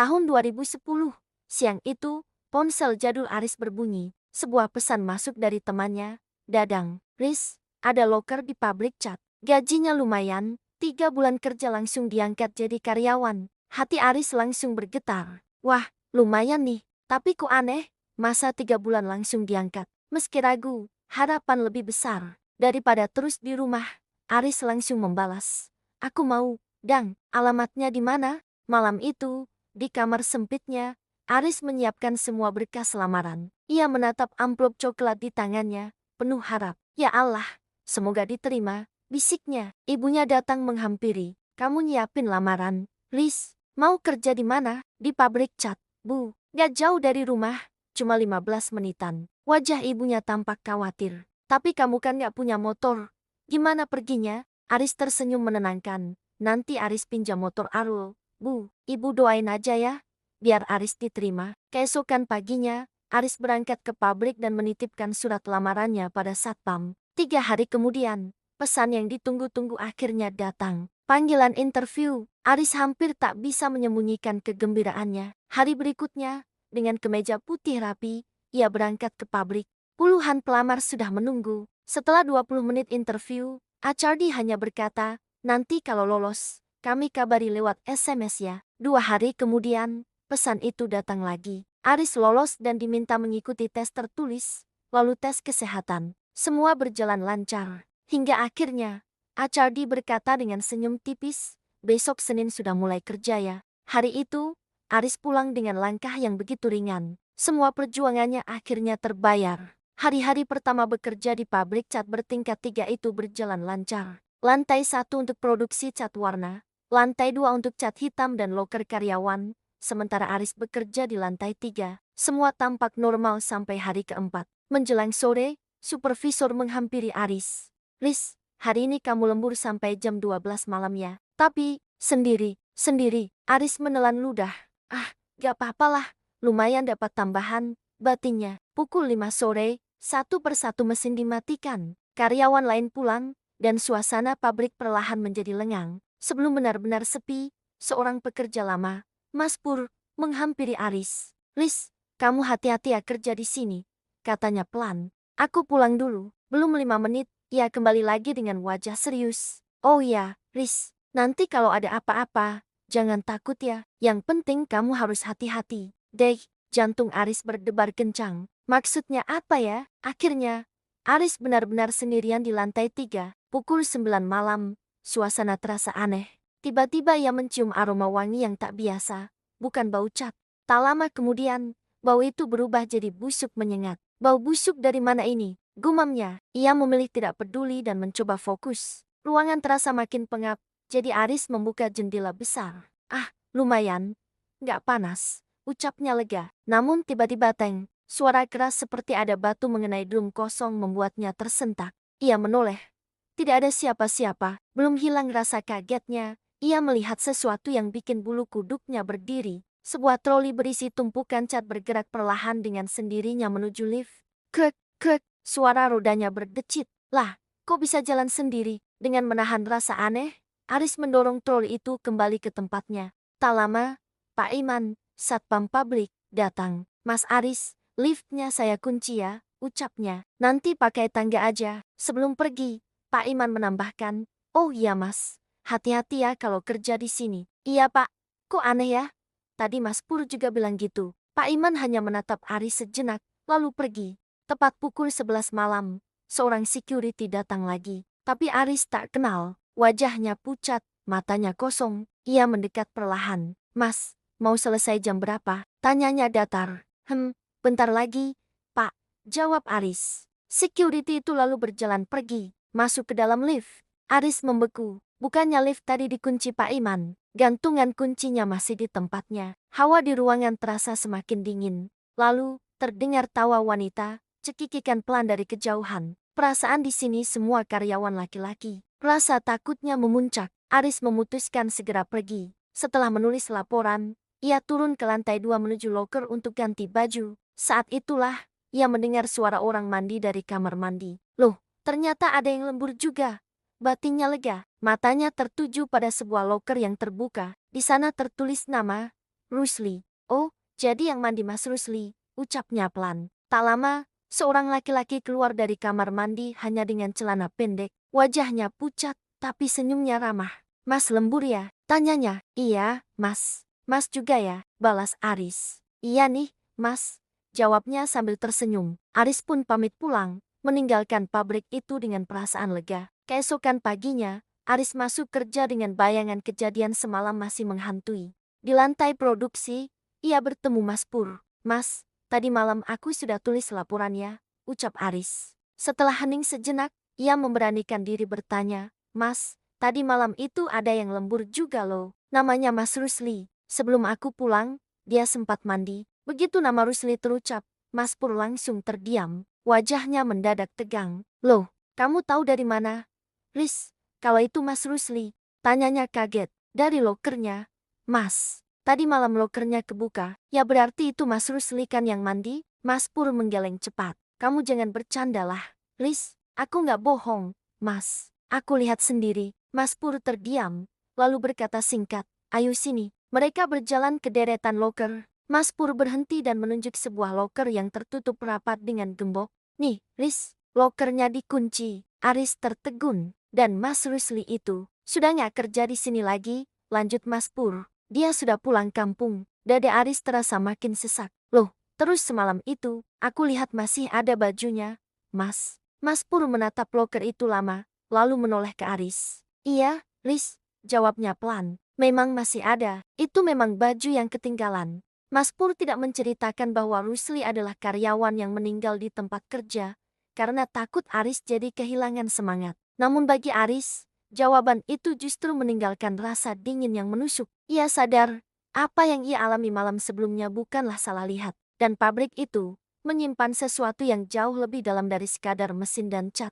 Tahun 2010. Siang itu, ponsel jadul Aris berbunyi. Sebuah pesan masuk dari temannya. Dadang, Riz, ada loker di pabrik cat. Gajinya lumayan, 3 bulan kerja langsung diangkat jadi karyawan. Hati Aris langsung bergetar. Wah, lumayan nih. Tapi kok aneh, masa 3 bulan langsung diangkat. Meski ragu, harapan lebih besar. Daripada terus di rumah, Aris langsung membalas. Aku mau, Dang, alamatnya di mana? Malam itu, di kamar sempitnya, Aris menyiapkan semua berkas lamaran. Ia menatap amplop coklat di tangannya, penuh harap. Ya Allah, semoga diterima, bisiknya. Ibunya datang menghampiri. Kamu nyiapin lamaran, Riz. Mau kerja di mana? Di pabrik cat, Bu. Gak jauh dari rumah, cuma 15 menitan. Wajah ibunya tampak khawatir. Tapi kamu kan gak punya motor. Gimana perginya? Aris tersenyum menenangkan. Nanti Aris pinjam motor Arul. Bu, ibu doain aja ya, biar Aris diterima. Keesokan paginya, Aris berangkat ke pabrik dan menitipkan surat lamarannya pada satpam. 3 hari kemudian, pesan yang ditunggu-tunggu akhirnya datang. Panggilan interview. Aris hampir tak bisa menyembunyikan kegembiraannya. Hari berikutnya, dengan kemeja putih rapi, ia berangkat ke pabrik. Puluhan pelamar sudah menunggu. Setelah 20 menit interview, HRD hanya berkata, nanti kalau lolos, kami kabari lewat SMS ya. 2 hari kemudian, pesan itu datang lagi. Aris lolos dan diminta mengikuti tes tertulis, lalu tes kesehatan. Semua berjalan lancar. Hingga akhirnya, HRD berkata dengan senyum tipis, besok Senin sudah mulai kerja ya. Hari itu, Aris pulang dengan langkah yang begitu ringan. Semua perjuangannya akhirnya terbayar. Hari-hari pertama bekerja di pabrik cat bertingkat 3 itu berjalan lancar. Lantai 1 untuk produksi cat warna, lantai 2 untuk cat hitam dan loker karyawan, sementara Aris bekerja di lantai 3. Semua tampak normal sampai hari keempat. Menjelang sore, supervisor menghampiri Aris. Riz, hari ini kamu lembur sampai jam 12 malam ya. Tapi, sendiri. Aris menelan ludah. Ah, gak apa-apalah, lumayan dapat tambahan, batinnya. Pukul 5 sore, satu persatu mesin dimatikan. Karyawan lain pulang, dan suasana pabrik perlahan menjadi lengang. Sebelum benar-benar sepi, seorang pekerja lama, Mas Pur, menghampiri Aris. Riz, kamu hati-hati ya kerja di sini, katanya pelan. Aku pulang dulu. Belum 5 menit, ia kembali lagi dengan wajah serius. Oh ya, Riz, nanti kalau ada apa-apa, jangan takut ya. Yang penting kamu harus hati-hati. Deh, jantung Aris berdebar kencang. Maksudnya apa ya? Akhirnya, Aris benar-benar sendirian di lantai 3. Pukul 9 malam, suasana terasa aneh. Tiba-tiba ia mencium aroma wangi yang tak biasa, bukan bau cat. Tak lama kemudian, bau itu berubah jadi busuk menyengat. Bau busuk dari mana ini? Gumamnya. Ia memilih tidak peduli dan mencoba fokus. Ruangan terasa makin pengap, jadi Aris membuka jendela besar. Ah, lumayan. Nggak panas, ucapnya lega. Namun tiba-tiba teng, suara keras seperti ada batu mengenai drum kosong membuatnya tersentak. Ia menoleh. Tidak ada siapa-siapa, belum hilang rasa kagetnya. Ia melihat sesuatu yang bikin bulu kuduknya berdiri. Sebuah troli berisi tumpukan cat bergerak perlahan dengan sendirinya menuju lift. Krek, krek, suara rodanya berdecit. Lah, kok bisa jalan sendiri? Dengan menahan rasa aneh, Aris mendorong troli itu kembali ke tempatnya. Tak lama, Pak Iman, satpam pabrik, datang. Mas Aris, liftnya saya kunci ya, ucapnya. Nanti pakai tangga aja. Sebelum pergi, Pak Iman menambahkan, oh iya mas, hati-hati ya kalau kerja di sini. Iya pak, kok aneh ya? Tadi Mas Pur juga bilang gitu. Pak Iman hanya menatap Aris sejenak, lalu pergi. Tepat pukul 11 malam, seorang security datang lagi. Tapi Aris tak kenal, wajahnya pucat, matanya kosong. Ia mendekat perlahan. Mas, mau selesai jam berapa? Tanyanya datar. Bentar lagi, Pak, jawab Aris. Security itu lalu berjalan pergi, masuk ke dalam lift. Aris membeku. Bukannya lift tadi dikunci Pak Iman, gantungan kuncinya masih di tempatnya. Hawa di ruangan terasa semakin dingin. Lalu, terdengar tawa wanita, cekikikan pelan dari kejauhan. Perasaan di sini semua karyawan laki-laki. Rasa takutnya memuncak. Aris memutuskan segera pergi. Setelah menulis laporan, ia turun ke lantai 2 menuju loker untuk ganti baju. Saat itulah, ia mendengar suara orang mandi dari kamar mandi. Loh, ternyata ada yang lembur juga. Batinnya lega, matanya tertuju pada sebuah loker yang terbuka. Di sana tertulis nama, Rusli. Oh, jadi yang mandi Mas Rusli, ucapnya pelan. Tak lama, seorang laki-laki keluar dari kamar mandi hanya dengan celana pendek. Wajahnya pucat, tapi senyumnya ramah. Mas lembur ya? Tanyanya. Iya, Mas. Mas juga ya? Balas Aris. Iya nih, Mas. Jawabnya sambil tersenyum. Aris pun pamit pulang, meninggalkan pabrik itu dengan perasaan lega. Keesokan paginya, Aris masuk kerja dengan bayangan kejadian semalam masih menghantui. Di lantai produksi, ia bertemu Mas Pur. Mas, tadi malam aku sudah tulis laporannya, ucap Aris. Setelah hening sejenak, ia memberanikan diri bertanya, Mas, tadi malam itu ada yang lembur juga loh. Namanya Mas Rusli. Sebelum aku pulang, dia sempat mandi. Begitu nama Rusli terucap, Mas Pur langsung terdiam. Wajahnya mendadak tegang. Loh, kamu tahu dari mana? Riz, kalau itu Mas Rusli. Tanyanya kaget. Dari lokernya. Mas, tadi malam lokernya kebuka. Ya berarti itu Mas Rusli kan yang mandi? Mas Pur menggeleng cepat. Kamu jangan bercanda lah. Riz, aku nggak bohong. Mas, aku lihat sendiri. Mas Pur terdiam, lalu berkata singkat, ayo sini. Mereka berjalan ke deretan loker. Mas Pur berhenti dan menunjuk sebuah loker yang tertutup rapat dengan gembok. Nih, Riz, lokernya dikunci. Aris tertegun, dan Mas Rusli itu sudah nggak kerja di sini lagi, lanjut Mas Pur. Dia sudah pulang kampung. Dada Aris terasa makin sesak. Loh, terus semalam itu, aku lihat masih ada bajunya. Mas, Mas Pur menatap loker itu lama, lalu menoleh ke Aris. Iya, Riz, jawabnya pelan. Memang masih ada, itu memang baju yang ketinggalan. Mas Pur tidak menceritakan bahwa Rusli adalah karyawan yang meninggal di tempat kerja, karena takut Aris jadi kehilangan semangat. Namun bagi Aris, jawaban itu justru meninggalkan rasa dingin yang menusuk. Ia sadar, apa yang ia alami malam sebelumnya bukanlah salah lihat, dan pabrik itu menyimpan sesuatu yang jauh lebih dalam dari sekadar mesin dan cat.